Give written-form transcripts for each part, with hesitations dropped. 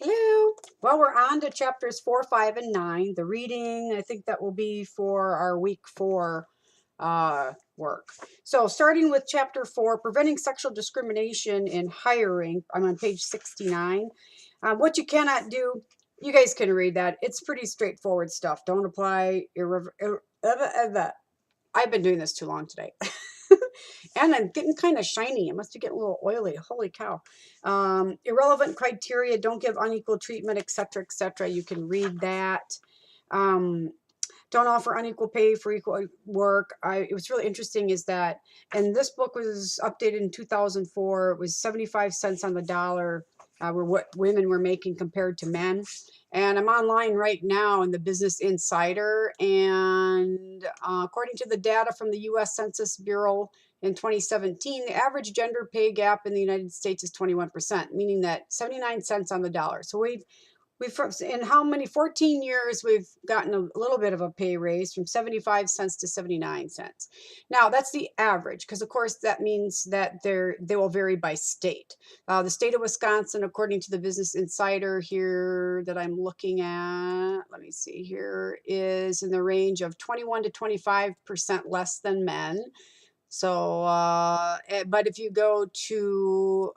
Hello. Well, we're on to chapters 4, 5, and 9. The reading, I think that will be for our week 4 work. So, starting with chapter 4, preventing sexual discrimination in hiring. I'm on page 69. What you cannot do, you guys can read that. It's pretty straightforward stuff. Don't apply I've been doing this too long today. And I'm getting kind of shiny. It must be getting a little oily. Holy cow. Irrelevant criteria, don't give unequal treatment, etc., etc. You can read that. Um, don't offer unequal pay for equal work. It was really interesting is that, and this book was updated in 2004. It was 75 cents on the dollar were what women were making compared to men. And I'm online right now in the Business Insider. And according to the data from the U.S. Census Bureau in 2017, the average gender pay gap in the United States is 21%, meaning that 79 cents on the dollar. So we've in how many 14 years we've gotten a little bit of a pay raise from 75 cents to 79 cents. Now that's the average, because of course that means that they will vary by state. The state of Wisconsin, according to the Business Insider here that I'm looking at, let me see here, is in the range of 21 to 25% less than men. So, but if you go to,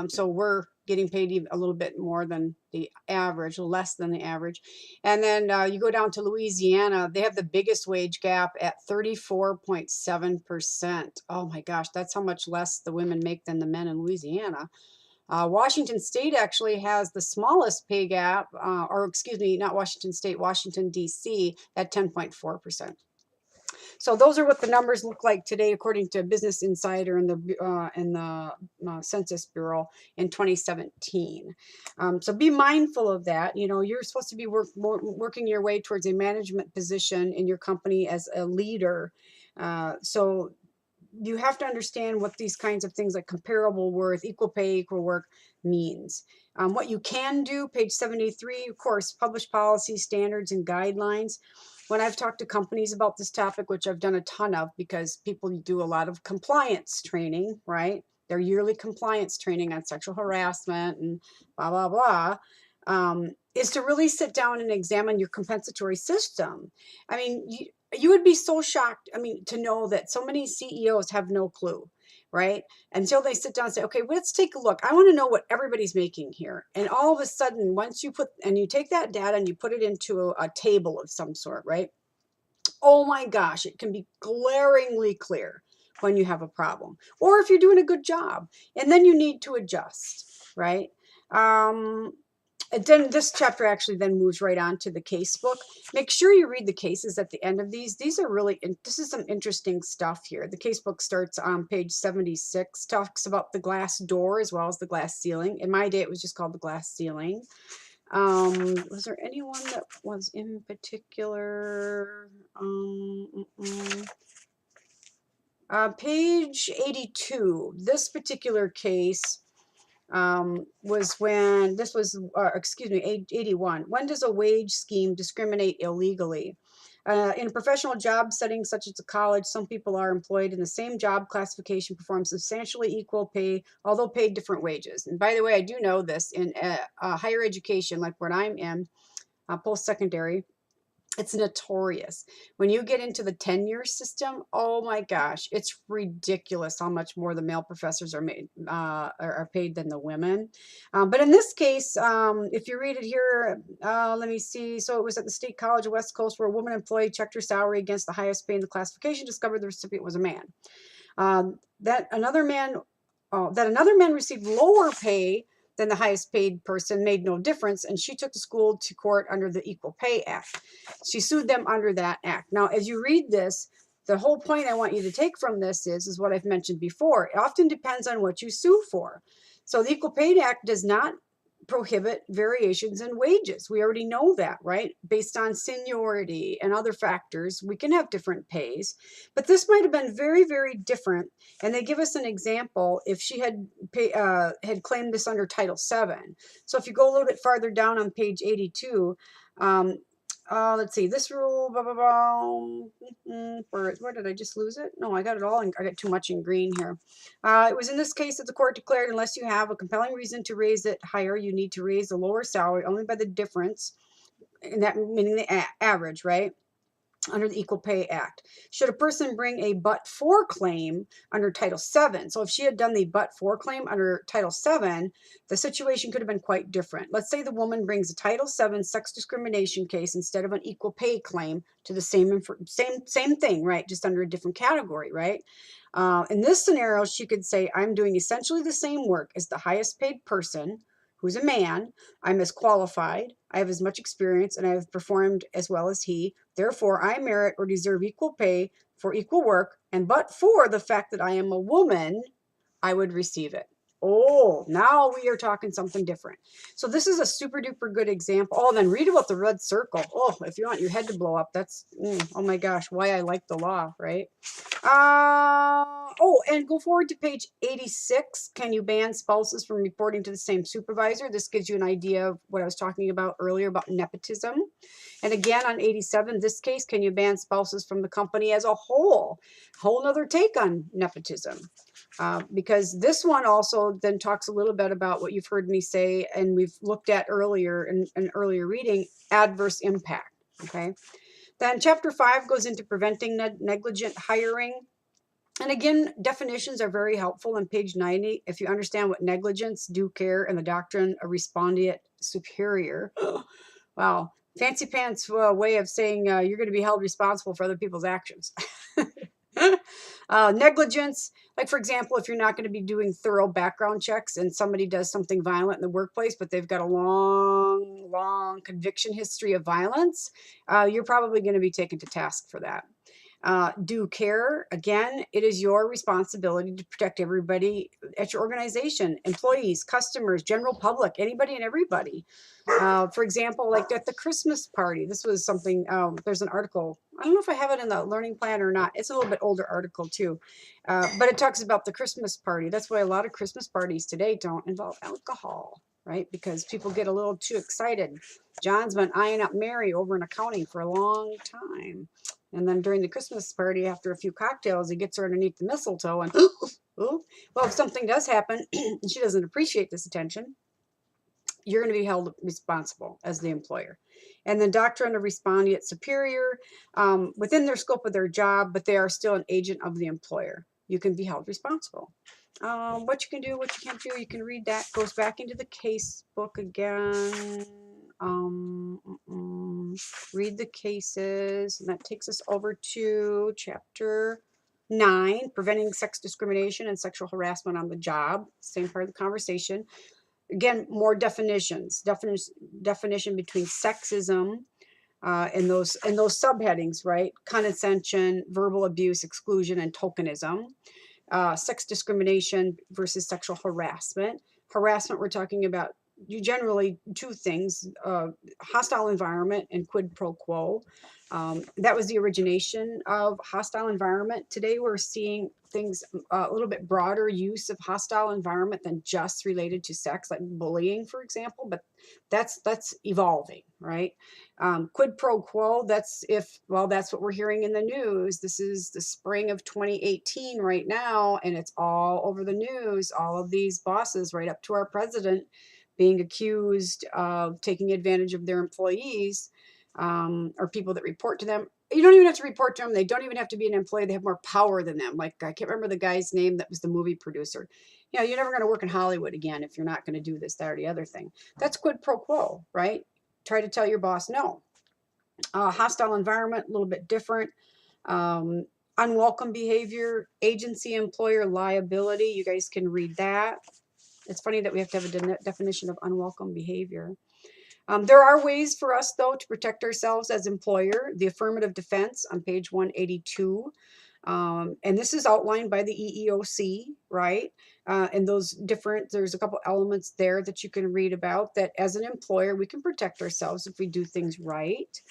so we're getting paid a little bit more than the average, less than the average. And then you go down to Louisiana, they have the biggest wage gap at 34.7%. Oh my gosh, that's how much less the women make than the men in Louisiana. Washington State actually has the smallest pay gap, or excuse me, not Washington State, Washington, D.C. at 10.4%. So those are what the numbers look like today, according to Business Insider and the Census Bureau in 2017. So be mindful of that. You know, you're supposed to be working your way towards a management position in your company as a leader. So you have to understand what these kinds of things like comparable worth, equal pay, equal work means. What you can do, page 73, of course, publish policies, standards, and guidelines. When I've talked to companies about this topic, which I've done a ton of because people do a lot of compliance training, right? Their yearly compliance training on sexual harassment and blah, blah, blah, is to really sit down and examine your compensatory system. I mean, you would be so shocked, I mean, to know that so many CEOs have no clue, right? Until they sit down and say, okay, let's take a look. I want to know what everybody's making here. And all of a sudden, once you you take that data and you put it into a table of some sort, right? Oh my gosh, it can be glaringly clear when you have a problem or if you're doing a good job, and then you need to adjust, right? Um, and then this chapter actually then moves right on to the case book. Make sure you read the cases at the end of these. These are really, this is some interesting stuff here. The case book starts on page 76, talks about the glass door as well as the glass ceiling. In my day, it was just called the glass ceiling. Was there anyone that was in particular? Page 82, this particular case was when this was, excuse me, 81. When does a wage scheme discriminate illegally? In a professional job setting such as a college, some people are employed in the same job classification, perform substantially equal pay, although paid different wages. And by the way, I do know this in higher education, like what I'm in, post-secondary, it's notorious. When you get into the tenure system, oh my gosh, it's ridiculous how much more the male professors are made are paid than the women. But in this case, if you read it here, let me see. So it was at the State College of West Coast where a woman employee checked her salary against the highest pay in the classification, discovered the recipient was a man. That another man received lower pay than the highest paid person made no difference, and she took the school to court under the Equal Pay Act. She sued them under that act. Now, as you read this, the whole point I want you to take from this is what I've mentioned before. It often depends on what you sue for. So the Equal Pay Act does not prohibit variations in wages. We already know that, right? Based on seniority and other factors, we can have different pays. But this might have been very, very different. And they give us an example if she had claimed this under Title VII. So if you go a little bit farther down on page 82, Let's see, this rule, blah, blah, blah. Where did I just lose it? No, I got it all. I got too much in green here. It was in this case that the court declared unless you have a compelling reason to raise it higher, you need to raise the lower salary only by the difference, and that meaning the average, right? Under the Equal Pay Act. Should a person bring a but-for claim under Title VII? So if she had done the but-for claim under Title VII, the situation could have been quite different. Let's say the woman brings a Title VII sex discrimination case instead of an equal pay claim to the same thing, right? Just under a different category, right? In this scenario, she could say, I'm doing essentially the same work as the highest paid person who's a man. I'm as qualified, I have as much experience, and I have performed as well as he. Therefore, I merit or deserve equal pay for equal work, and but for the fact that I am a woman, I would receive it. Oh, now we are talking something different. So this is a super duper good example. Oh, then read about the red circle. Oh, if you want your head to blow up, that's, oh my gosh, why I like the law, right? Oh, and go forward to page 86. Can you ban spouses from reporting to the same supervisor? This gives you an idea of what I was talking about earlier about nepotism. And again, on 87, this case, can you ban spouses from the company as a whole? Whole nother take on nepotism. Because this one also then talks a little bit about what you've heard me say, and we've looked at earlier in an earlier reading, adverse impact. Okay. Then chapter 5 goes into preventing negligent hiring. And again, definitions are very helpful on page 90. If you understand what negligence, due care, and the doctrine of respondeat superior. Wow. Fancy pants way of saying you're going to be held responsible for other people's actions. Negligence, like for example, if you're not going to be doing thorough background checks and somebody does something violent in the workplace, but they've got a long conviction history of violence, you're probably going to be taken to task for that. Due care, again, it is your responsibility to protect everybody at your organization, employees, customers, general public, anybody and everybody. For example, like at the Christmas party, this was something, there's an article, I don't know if I have it in the learning plan or not. It's a little bit older article too, but it talks about the Christmas party. That's why a lot of Christmas parties today don't involve alcohol, right? Because people get a little too excited. John's been eyeing up Mary over in accounting for a long time. And then during the Christmas party, after a few cocktails, he gets her underneath the mistletoe and, well, if something does happen and she doesn't appreciate this attention, you're going to be held responsible as the employer. And the doctrine of respondeat superior, within their scope of their job, but they are still an agent of the employer. You can be held responsible. What you can do, what you can't do, you can read that. Goes back into the case book again. Read the cases, and that takes us over to chapter 9, preventing sex discrimination and sexual harassment on the job. Same part of the conversation. Again, more definitions. Definition between sexism and those subheadings, right? Condescension, verbal abuse, exclusion, and tokenism. Sex discrimination versus sexual harassment. Harassment, we're talking about generally two things, hostile environment and quid pro quo. That was the origination of hostile environment. Today we're seeing things a little bit broader use of hostile environment than just related to sex, like bullying, for example, but that's evolving, right? Quid pro quo, that's what we're hearing in the news. This is the spring of 2018 right now, and it's all over the news. All of these bosses, right up to our president, being accused of taking advantage of their employees, or people that report to them. You don't even have to report to them. They don't even have to be an employee. They have more power than them. Like, I can't remember the guy's name that was the movie producer. You know, you're never going to work in Hollywood again if you're not going to do this, that, or the other thing. That's quid pro quo, right? Try to tell your boss no. Hostile environment, a little bit different. Unwelcome behavior, agency employer liability. You guys can read that. It's funny that we have to have a definition of unwelcome behavior. There are ways for us, though, to protect ourselves as employer. The affirmative defense on page 182. And this is outlined by the EEOC, right? And there's a couple elements there that you can read about that as an employer, we can protect ourselves if we do things right.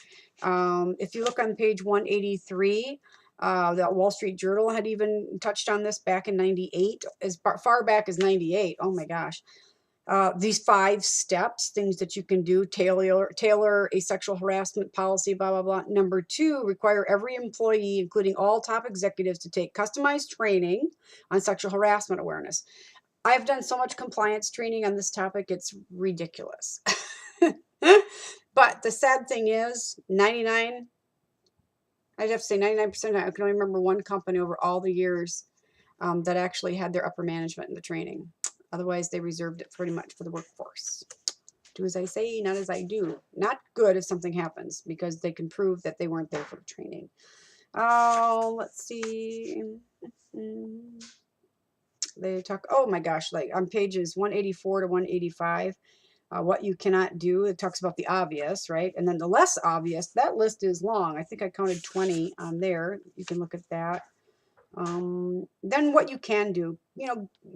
If you look on page 183, that Wall Street Journal had even touched on this back in 98, as far back as 98. Oh my gosh. these 5 steps, things that you can do, tailor a sexual harassment policy, blah, blah, blah. Number 2, require every employee, including all top executives, to take customized training on sexual harassment awareness. I've done so much compliance training on this topic, it's ridiculous. But the sad thing is, I'd have to say 99%, I can only remember one company over all the years that actually had their upper management in the training. Otherwise, they reserved it pretty much for the workforce. Do as I say, not as I do. Not good if something happens because they can prove that they weren't there for the training. Oh, let's see. They talk, oh my gosh, like on pages 184 to 185, what you cannot do. It talks about the obvious, right? And then the less obvious, that list is long. I think I counted 20 on there. You can look at that. Then what you can do,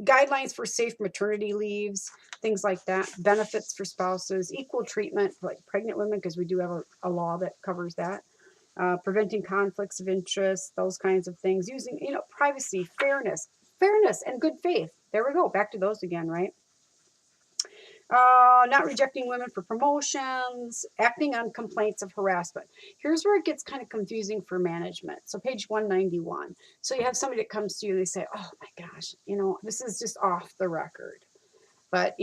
guidelines for safe maternity leaves, things like that, benefits for spouses, equal treatment for like pregnant women, because we do have a law that covers that, preventing conflicts of interest, those kinds of things, using, privacy, fairness, and good faith. There we go. Back to those again, right? Not rejecting women for promotions, acting on complaints of harassment. Here's where it gets kind of confusing for management. So page 191. So you have somebody that comes to you and they say, oh my gosh, this is just off the record. But,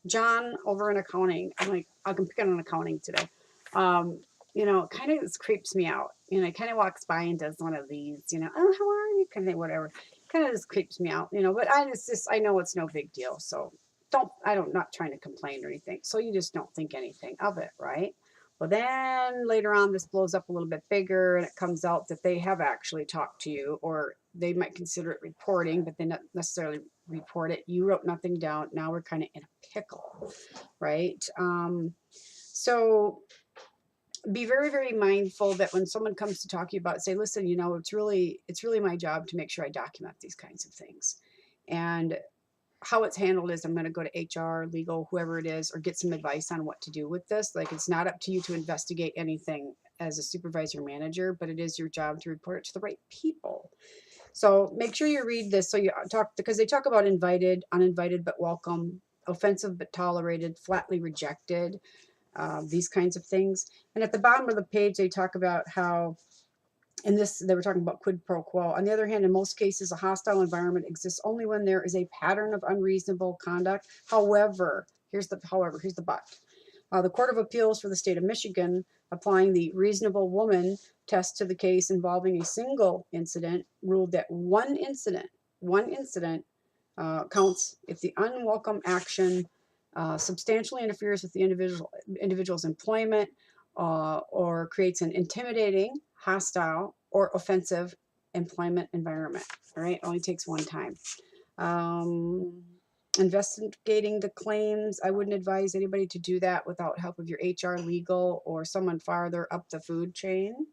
John over in accounting, I'm like, I can pick on accounting today. Kind of creeps me out. Kind of walks by and does one of these, oh, how are you? Kind of whatever. Kind of just creeps me out, but I know it's no big deal. So not trying to complain or anything. So you just don't think anything of it, right? Well, then later on, this blows up a little bit bigger and it comes out that they have actually talked to you, or they might consider it reporting, but they not necessarily report it. You wrote nothing down. Now we're kind of in a pickle, right? So be very, very mindful that when someone comes to talk to you about it, say, listen, it's really my job to make sure I document these kinds of things. And how it's handled is I'm going to go to HR, legal, whoever it is, or get some advice on what to do with this. Like, it's not up to you to investigate anything as a supervisor manager, but it is your job to report it to the right people. So make sure you read this. So you talk, because they talk about invited, uninvited but welcome, offensive but tolerated, flatly rejected, these kinds of things. And at the bottom of the page, they talk about how, in this, they were talking about quid pro quo. On the other hand, in most cases, a hostile environment exists only when there is a pattern of unreasonable conduct. However, here's the but. The Court of Appeals for the state of Michigan, applying the reasonable woman test to the case involving a single incident, ruled that one incident counts if the unwelcome action substantially interferes with the individual's employment, or creates an intimidating, hostile, or offensive employment environment. All right, only takes one time. Investigating the claims, I wouldn't advise anybody to do that without help of your HR, legal, or someone farther up the food chain.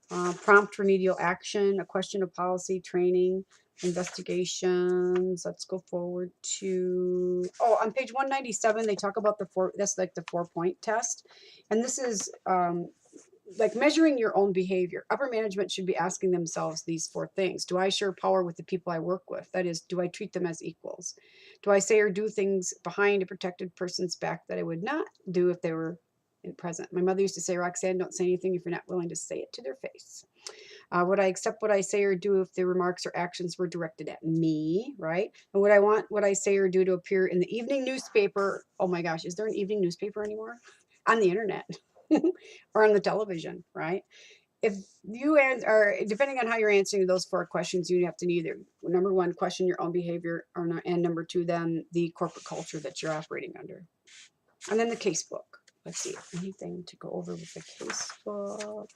Prompt remedial action, a question of policy, training, investigations. Let's go forward to, on page 197, they talk about that's like the 4-point test. And this is like measuring your own behavior. Upper management should be asking themselves these 4 things. Do I share power with the people I work with? That is, do I treat them as equals? Do I say or do things behind a protected person's back that I would not do if they were present? My mother used to say, Roxanne, don't say anything if you're not willing to say it to their face. Would I accept what I say or do if the remarks or actions were directed at me, right? And would I want what I say or do to appear in the evening newspaper? Oh my gosh, is there an evening newspaper anymore? On the internet or on the television, right? If you are, depending on how you're answering those 4 questions, you have to either, number 1, question your own behavior, and number 2, then the corporate culture that you're operating under. And then the casebook. Let's see, anything to go over with the casebook?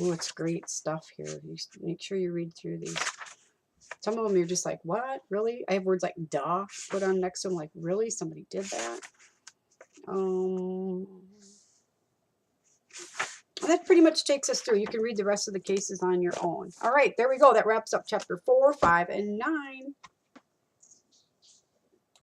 Oh, it's great stuff here. You make sure you read through these. Some of them you're just like, what? Really? I have words like duh put on next to them, like, really? Somebody did that? That pretty much takes us through. You can read the rest of the cases on your own. All right, there we go. That wraps up chapter 4, 5, and 9.